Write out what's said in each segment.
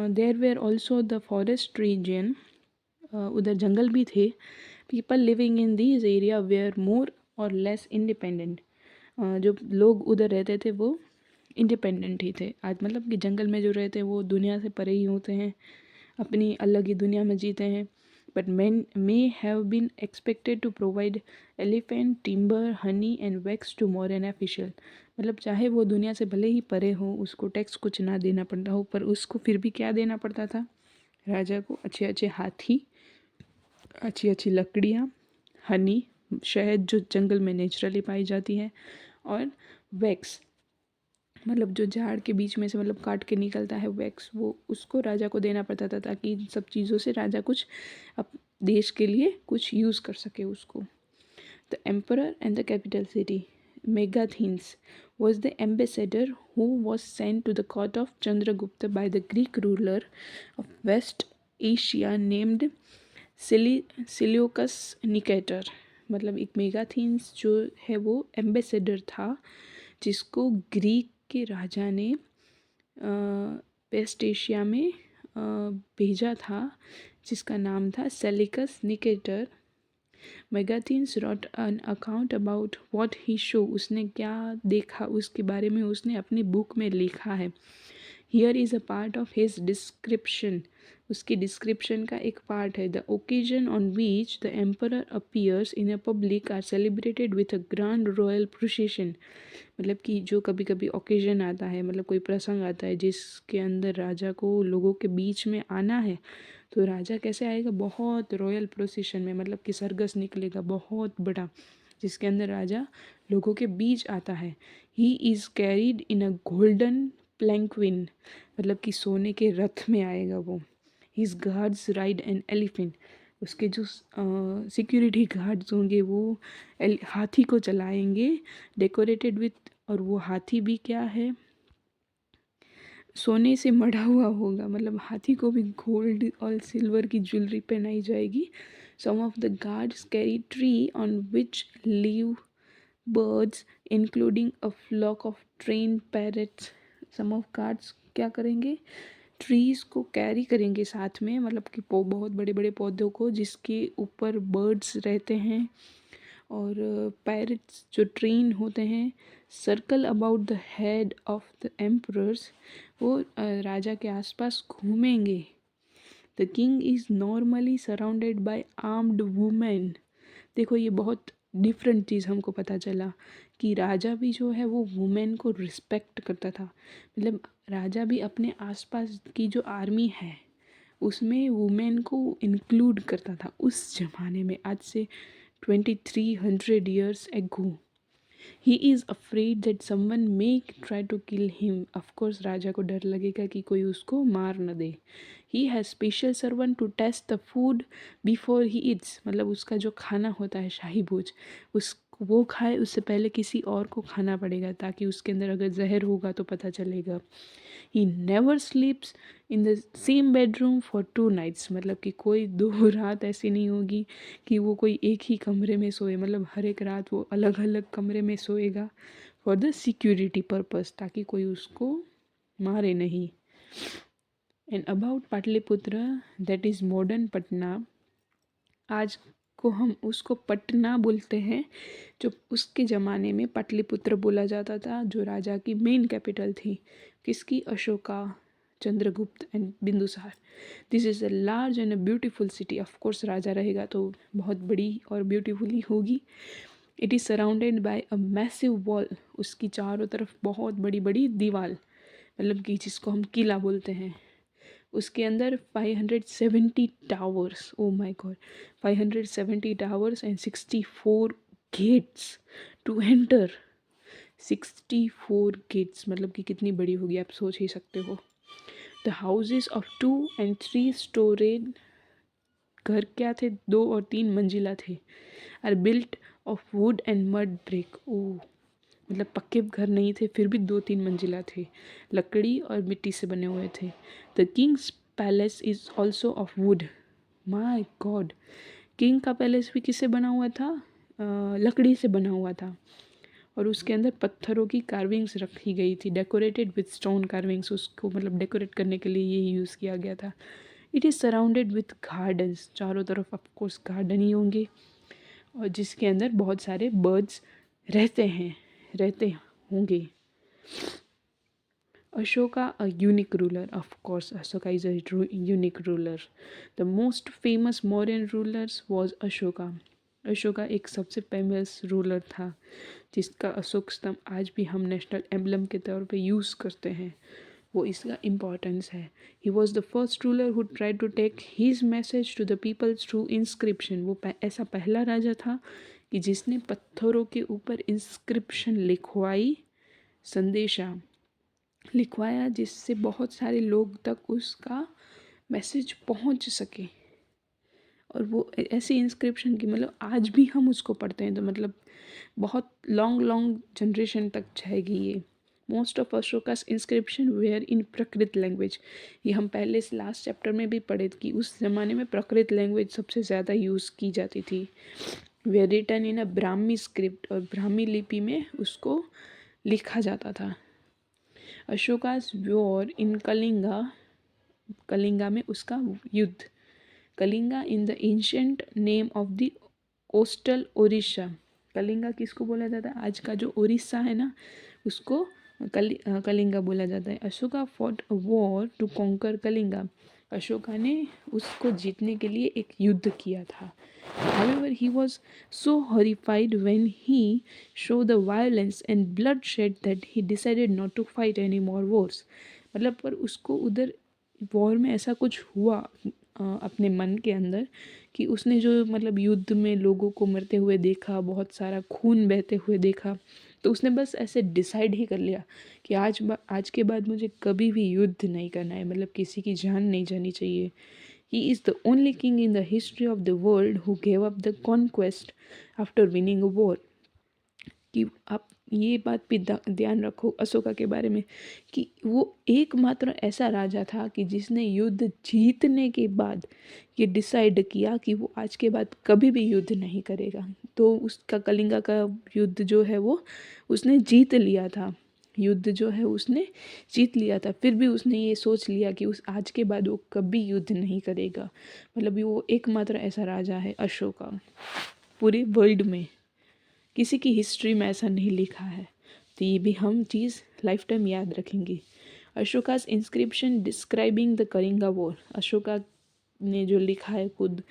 There were also the forest region, उधर जंगल भी थे. People living in these area were more और लेस इंडिपेंडेंट. जो लोग उधर रहते थे वो इंडिपेंडेंट ही थे. आज मतलब कि जंगल में जो रहते हैं वो दुनिया से परे ही होते हैं, अपनी अलग ही दुनिया में जीते हैं. But man may have been expected to provide elephant timber honey and wax to modern official. मतलब चाहे वो दुनिया से भले ही परे हो, उसको टैक्स कुछ ना देना पड़ता हो, पर उसको फिर भी क्या देना पड़ता था राजा को? अच्छे अच्छे हाथी, अच्छी अच्छी लकड़ियाँ, हनी, शहद जो जंगल में नेचुरली पाई जाती है, और वैक्स मतलब जो झाड़ के बीच में से मतलब काट के निकलता है वैक्स, वो उसको राजा को देना पड़ता था ताकि इन सब चीज़ों से राजा कुछ अप देश के लिए कुछ यूज़ कर सके उसको. The emperor and the capital city Megasthenes was the ambassador who was sent to the court of Chandragupta by the Greek ruler of West Asia named Seleucus Nicator. मतलब एक मेगाथीन्स जो है वो एम्बेसडर था जिसको ग्रीक के राजा ने वेस्ट एशिया में भेजा था, जिसका नाम था Seleucus Nicator. Megasthenes wrote an account about what he saw. उसने क्या देखा उसके बारे में उसने अपनी बुक में लिखा है. Here is a part of his description. उसकी डिस्क्रिप्शन का एक पार्ट है. The occasion on which the emperor appears in a public are celebrated with a grand royal procession. मतलब कि जो कभी कभी ओकेजन आता है, मतलब कोई प्रसंग आता है जिसके अंदर राजा को लोगों के बीच में आना है, तो राजा कैसे आएगा? बहुत रॉयल प्रोसेशन में, मतलब कि सरघस निकलेगा बहुत बड़ा, जिसके अंदर राजा लोगों के बीच आता है. He is carried in a golden palanquin. मतलब कि सोने के रथ में आएगा वो. His guards ride an elephant. उसके जो सिक्योरिटी गार्ड्स होंगे वो हाथी को चलाएंगे, डेकोरेटेड विथ, और वो हाथी भी क्या है? सोने से मढ़ा हुआ होगा. मतलब हाथी को भी गोल्ड और सिल्वर की ज्वेलरी पहनाई जाएगी. Some of the guards carry tree on which live birds including a flock of train parrots. Some of guards क्या करेंगे? ट्रीज़ को कैरी करेंगे साथ में, मतलब कि बहुत बड़े बड़े पौधों को जिसके ऊपर बर्ड्स रहते हैं, और पैरट्स जो ट्रेन होते हैं. Circle about the head of the emperors. वो राजा के आसपास घूमेंगे. The king is normally surrounded by armed women. देखो ये बहुत डिफरेंट चीज़ हमको पता चला कि राजा भी जो है वो वुमेन को रिस्पेक्ट करता था. मतलब राजा भी अपने आसपास की जो आर्मी है उसमें वुमेन को इंक्लूड करता था उस जमाने में, आज से 2300 years ago. He is afraid that someone may try to kill him. Of course राजा को डर लगेगा कि कोई उसको मार न दे. He has special servant to test the food before he eats. मतलब उसका जो खाना होता है शाही भोज, उस वो खाए उससे पहले किसी और को खाना पड़ेगा ताकि उसके अंदर अगर जहर होगा तो पता चलेगा. He never स्लीप्स in the same bedroom for 2 nights. मतलब कि कोई 2 रात ऐसी नहीं होगी कि वो कोई एक ही कमरे में सोए. मतलब हर एक रात वो अलग अलग कमरे में सोएगा फॉर द सिक्योरिटी पर्पस, ताकि कोई उसको मारे नहीं. And about Pataliputra, that is modern Patna. आज को हम उसको पटना बोलते हैं, जो उसके ज़माने में पाटलिपुत्र बोला जाता था, जो राजा की मेन कैपिटल थी. किसकी? Ashoka, Chandragupta and Bindusara. This is a large and a beautiful city. Of course राजा रहेगा तो बहुत बड़ी और ब्यूटीफुल ही होगी. It is surrounded by a massive wall. उसकी चारों तरफ बहुत बड़ी बड़ी दीवार, मतलब कि जिसको हम किला बोलते हैं. उसके अंदर 570 towers. Oh my god, 570 towers and 64 gates to enter. 64 gates, मतलब कि कितनी बड़ी होगी आप सोच ही सकते हो. The houses of 2 and 3 storeys. घर क्या थे? 2 और 3 मंजिला थे. Are built of wood and mud brick. ओ मतलब पक्के घर नहीं थे, फिर भी 2-3 मंजिला थे, लकड़ी और मिट्टी से बने हुए थे. The Kings palace is also of would. My God, king का पैलेस भी किससे बना हुआ था? लकड़ी से बना हुआ था. और उसके अंदर पत्थरों की कार्विंग्स रखी गई थी, डेकोरेटेड विथ स्टोन कार्विंग्स, उसको मतलब डेकोरेट करने के लिए ये यूज़ किया गया था। It is surrounded with gardens, चारों तरफ ऑफकोर्स गार्डन ही होंगे, और जिसके अंदर बहुत सारे बर्ड्स रहते होंगे। Ashoka, a unique ruler. Of course, Ashoka is a unique ruler. The most famous Mauryan rulers was Ashoka. Ashoka एक सबसे फेमस रूलर था जिसका अशोक स्तंभ आज भी हम नेशनल एम्बलम के तौर पे यूज़ करते हैं। वो इसका इम्पोर्टेंस है। He was the first ruler who try to take his message to the peoples through inscription. वो ऐसा पहला राजा था कि जिसने पत्थरों के ऊपर इंस्क्रिप्शन लिखवाया जिससे बहुत सारे लोग तक उसका मैसेज पहुंच सके। और वो ऐसी इंस्क्रिप्शन की मतलब आज भी हम उसको पढ़ते हैं तो मतलब बहुत लॉन्ग जनरेशन तक जाएगी ये। Most of Ashoka's inscription were in Prakrit language. ये हम पहले से लास्ट चैप्टर में भी पढ़े कि उस ज़माने में प्राकृत लैंग्वेज सबसे ज़्यादा यूज़ की जाती थी। Were written in a Brahmi script, और ब्राह्मी लिपि में उसको लिखा जाता था। अशोकास वॉर इन कलिंगा में उसका युद्ध। Kalinga in the ancient name of the coastal Odisha. Kalinga किसको बोला जाता है? आज का जो उड़ीसा है ना उसको कलिंगा बोला जाता है। Ashoka fought a war to conquer Kalinga. Ashoka ने उसको जीतने के लिए एक युद्ध किया था। However, he was so horrified when he saw the violence and bloodshed that he decided not to fight any more wars. मतलब पर उसको उधर वॉर में ऐसा कुछ हुआ अपने मन के अंदर कि उसने जो मतलब युद्ध में लोगों को मरते हुए देखा, बहुत सारा खून बहते हुए देखा, तो उसने बस ऐसे डिसाइड ही कर लिया कि आज के बाद मुझे कभी भी युद्ध नहीं करना है, मतलब किसी की जान नहीं जानी चाहिए। He is the only king in the history of the world who gave up the conquest after winning a war. कि आप ये बात भी ध्यान रखो अशोका के बारे में कि वो एकमात्र ऐसा राजा था कि जिसने युद्ध जीतने के बाद ये डिसाइड किया कि वो आज के बाद कभी भी युद्ध नहीं करेगा। तो उसका कलिंगा का युद्ध जो है वो उसने जीत लिया था। युद्ध जो है उसने जीत लिया था, फिर भी उसने ये सोच लिया कि उस आज के बाद वो कभी युद्ध नहीं करेगा। मतलब वो एकमात्र ऐसा राजा है अशोका, पूरे वर्ल्ड में किसी की हिस्ट्री में ऐसा नहीं लिखा है। तो ये भी हम चीज़ लाइफ टाइम याद रखेंगे। Ashoka's inscription describing the Kalinga war. Ashoka ने जो लिखा है खुद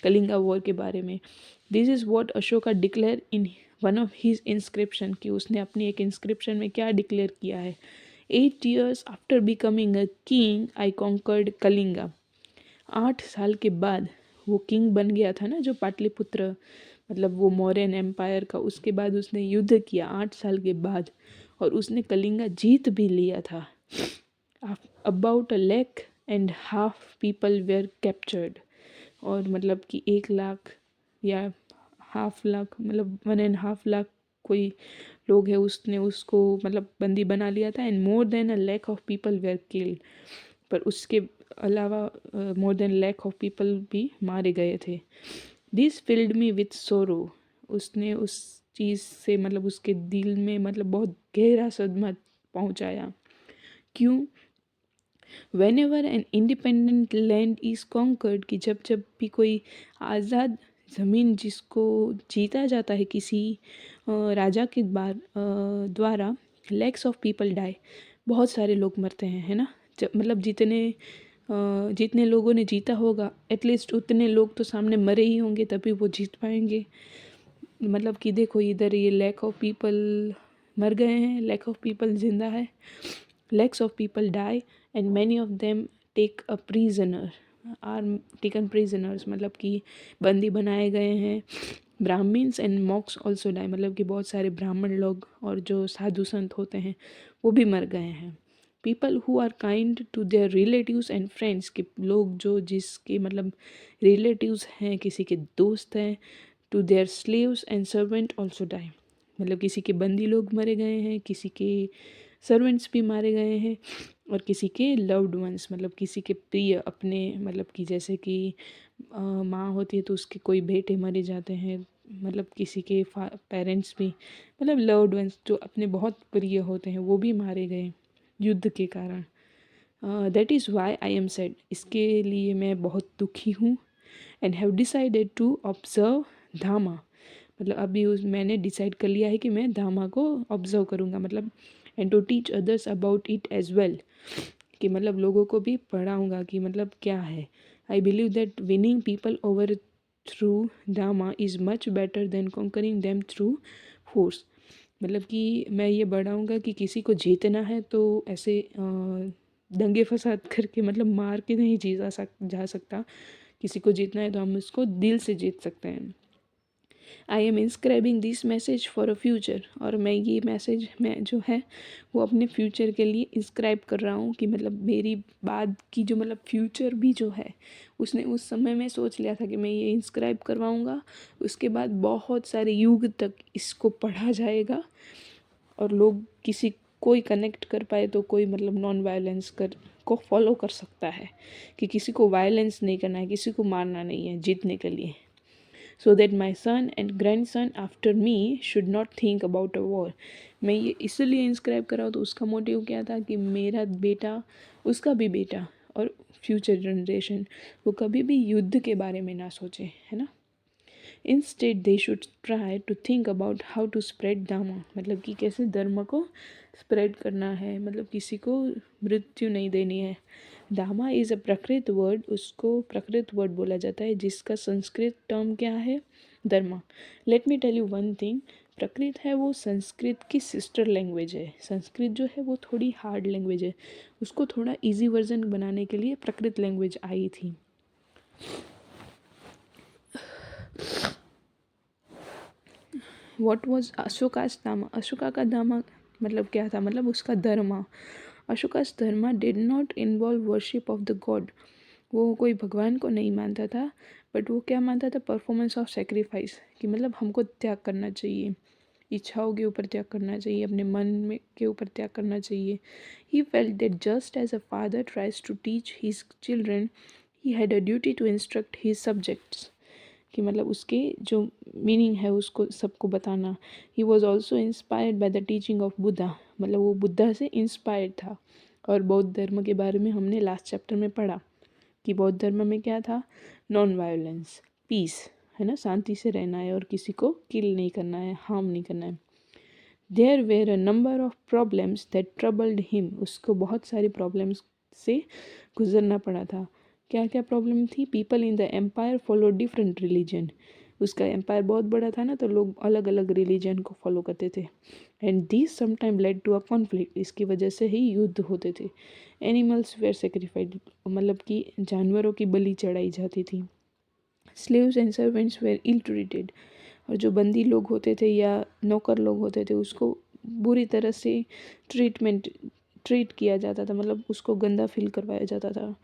कलिंगा वॉर के बारे में, this is what Ashoka declare in one of his inscription, कि उसने अपनी एक इंस्क्रिप्शन में क्या डिक्लेयर किया है। 8 years after becoming a king I conquered Kalinga. 8 साल के बाद वो किंग बन गया था ना, जो पाटलिपुत्र मतलब वो मौर्यन एम्पायर का, उसके बाद उसने युद्ध किया 8 साल के बाद और उसने कलिंगा जीत भी लिया था। About 1.5 lakh people were captured, और मतलब कि 1 लाख या 1/2 लाख मतलब 1.5 लाख कोई लोग है उसने उसको मतलब बंदी बना लिया था। And more than 1 lakh of people where killed, पर उसके अलावा more than lakh of people भी मारे गए थे। दिस फिल्ड मी विथ सोरो, उसने उस चीज़ से मतलब उसके दिल में मतलब बहुत गहरा सदमा पहुंचाया। क्यों? Whenever an independent land is conquered, कि जब जब भी कोई आज़ाद ज़मीन जिसको जीता जाता है किसी राजा के द्वारा, लैक्स ऑफ पीपल डाई, बहुत सारे लोग मरते हैं, है ना। जब मतलब जितने लोगों ने जीता होगा एटलीस्ट उतने लोग तो सामने मरे ही होंगे तभी वो जीत पाएंगे। मतलब कि देखो इधर ये लैक ऑफ पीपल मर गए हैं, लैक ऑफ पीपल जिंदा है, lakhs of people die and many of them take a prisoner are taken prisoners, मतलब कि बंदी बनाए गए हैं। Brahmins and monks also die, मतलब कि बहुत सारे ब्राह्मण लोग और जो साधु संत होते हैं वो भी मर गए हैं। People who are kind to their relatives and friends, के लोग जो जिसके मतलब रिलेटिव्स हैं, किसी के दोस्त हैं, to their slaves and servant also die, मतलब किसी के बंदी लोग मरे गए हैं, किसी के सर्वेंट्स भी मारे गए हैं, और किसी के लव्ड वंस मतलब किसी के प्रिय अपने, मतलब कि जैसे कि माँ होती है तो उसके कोई बेटे मरे जाते हैं, मतलब किसी के पेरेंट्स भी, मतलब लव्ड वंस जो अपने बहुत प्रिय होते हैं वो भी मारे गए युद्ध के कारण। That is why I am sad, इसके लिए मैं बहुत दुखी हूँ। And have decided to observe dhamma, मतलब अभी मैंने डिसाइड कर लिया है कि मैं धामा को ऑब्जर्व करूँगा, मतलब and to teach others about it as well, कि मतलब लोगों को भी पढ़ाऊँगा कि मतलब क्या है। I believe that winning people over through dhamma is much better than conquering them through force. मतलब कि मैं ये बढ़ाऊँगा कि किसी को जीतना है तो ऐसे दंगे फसाद करके, मतलब मार के नहीं जीता जा सकता। किसी को जीतना है तो हम उसको दिल से जीत सकते हैं। I am inscribing this message for a future, और मैं ये मैसेज मैं जो है वो अपने फ्यूचर के लिए इंस्क्राइब कर रहा हूँ, कि मतलब मेरी बाद की जो मतलब फ्यूचर भी जो है उसने उस समय में सोच लिया था कि मैं ये इंस्क्राइब करवाऊँगा। उसके बाद बहुत सारे युग तक इसको पढ़ा जाएगा और लोग किसी कोई कनेक्ट कर पाए तो कोई मतलब नॉन वायलेंस कर को फॉलो कर सकता है, कि किसी को वायलेंस नहीं करना है, किसी को मारना नहीं है जीतने के लिए। So that my son and grandson after me should not think about a war. मैं ये इसलिए इंस्क्राइब करा, तो उसका मोटिव क्या था कि मेरा बेटा, उसका भी बेटा और फ्यूचर जनरेशन वो कभी भी युद्ध के बारे में ना सोचे, है ना। Instead they should try to think about how to spread dharma, मतलब कि कैसे धर्म को स्प्रेड करना है, मतलब किसी को मृत्यु नहीं देनी है। धामा इज़ अ प्रकृत वर्ड, उसको प्रकृत वर्ड बोला जाता है, जिसका संस्कृत टर्म क्या है, dharma. Let me tell you one thing, Prakrit है वो संस्कृत की सिस्टर लैंग्वेज है। संस्कृत जो है वो थोड़ी हार्ड लैंग्वेज है, उसको थोड़ा इजी वर्जन बनाने के लिए प्रकृत लैंग्वेज आई थी। वॉट वॉज अशोकास धामा, अशोका का धामा मतलब क्या था, मतलब उसका dharma. Ashoka's dharma did not involve worship of the god, वो कोई भगवान को नहीं मानता था, बट वो क्या मानता था, परफॉर्मेंस ऑफ सेक्रीफाइस, कि मतलब हमको त्याग करना चाहिए, इच्छाओं के ऊपर त्याग करना चाहिए, अपने मन में के ऊपर त्याग करना चाहिए। He felt that just as a father tries to teach his children, he had a duty to instruct his subjects, कि मतलब उसके जो मीनिंग है उसको सबको बताना। He was also inspired by the teaching of Buddha, मतलब वो बुद्धा से इंस्पायर्ड था। और बौद्ध धर्म के बारे में हमने लास्ट चैप्टर में पढ़ा कि बौद्ध धर्म में क्या था, नॉन वायलेंस, पीस, है ना, शांति से रहना है और किसी को किल नहीं करना है, हार्म नहीं करना है। There were a number of problems that troubled him, उसको बहुत सारी प्रॉब्लम्स से गुजरना पड़ा था। क्या क्या प्रॉब्लम थी, people in the empire follow different religion, उसका एम्पायर बहुत बड़ा था ना, तो लोग अलग अलग रिलीजन को फॉलो करते थे। And this sometime led to a conflict, इसकी वजह से ही युद्ध होते थे। एनिमल्स वेर सेक्रीफाइड, मतलब कि जानवरों की बलि चढ़ाई जाती थी। Slaves and servants were ill treated, और जो बंदी लोग होते थे या नौकर लोग होते थे उसको बुरी तरह से ट्रीट किया जाता था, मतलब उसको गंदा फील करवाया जाता था।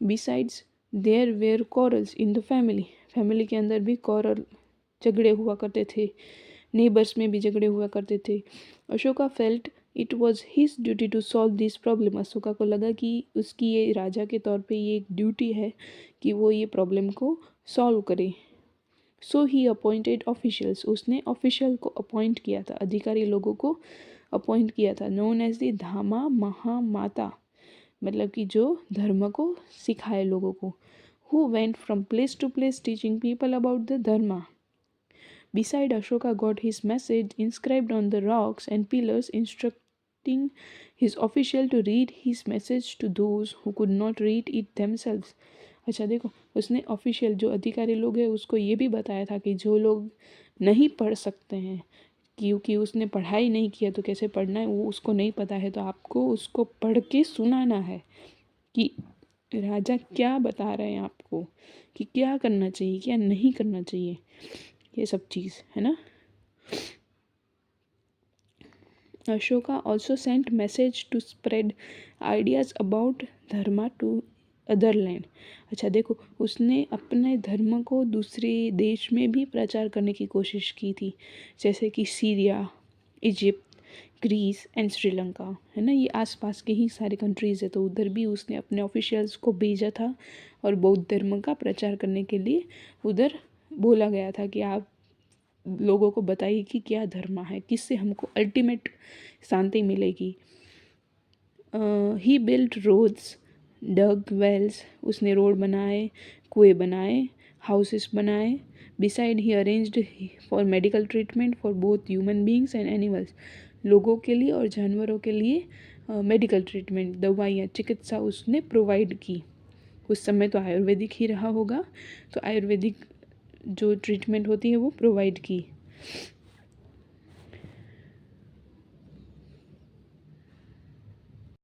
Besides there were quarrels in the family, family के अंदर भी कॉरल, झगड़े हुआ करते थे, नेबर्स में भी झगड़े हुआ करते थे। Ashoka felt it was his duty to solve this problem, Ashoka को लगा कि उसकी ये राजा के तौर पे ये एक ड्यूटी है कि वो ये प्रॉब्लम को सॉल्व करे। सो ही अपॉइंटेड ऑफिशियल्स, उसने ऑफिशियल को अपॉइंट किया था, अधिकारी लोगों को अपॉइंट किया था, नोन एज द धामा महामाता, मतलब कि जो धर्म को सिखाए लोगों को। Who went from place to place teaching people about the dharma. Beside, Ashoka got his message inscribed on the rocks and pillars, instructing his official to read his message to those who could not read it themselves. अच्छा देखो, उसने official जो अधिकारी लोग हैं उसको ये भी बताया था कि जो लोग नहीं पढ़ सकते हैं, क्योंकि उसने पढ़ाई नहीं किया तो कैसे पढ़ना है वो उसको नहीं पता है, तो आपको उसको पढ़ के सुनाना है कि राजा क्या बता रहे हैं आपको, कि क्या करना चाहिए क्या नहीं करना चाहिए, ये सब चीज़ है ना। Ashoka also sent message to spread ideas about dharma to other land. अच्छा देखो, उसने अपने धर्म को दूसरे देश में भी प्रचार करने की कोशिश की थी, जैसे कि Syria, Egypt, Greece and Sri Lanka, है ना, ये आसपास के ही सारे कंट्रीज़ है, तो उधर भी उसने अपने ऑफिशियल्स को भेजा था और बौद्ध धर्म का प्रचार करने के लिए उधर बोला गया था कि आप लोगों को बताई कि क्या धर्म है, किससे हमको अल्टीमेट शांति मिलेगी। ही बिल्ट रोड्स, डग वेल्स, उसने रोड बनाए, कुएं बनाए, हाउसेस बनाए। Beside he arranged for medical treatment for both human beings and animals, लोगों के लिए और जानवरों के लिए मेडिकल ट्रीटमेंट, दवाइयाँ, चिकित्सा उसने प्रोवाइड की। उस समय तो आयुर्वेदिक ही रहा होगा, तो आयुर्वेदिक जो ट्रीटमेंट होती है वो प्रोवाइड की।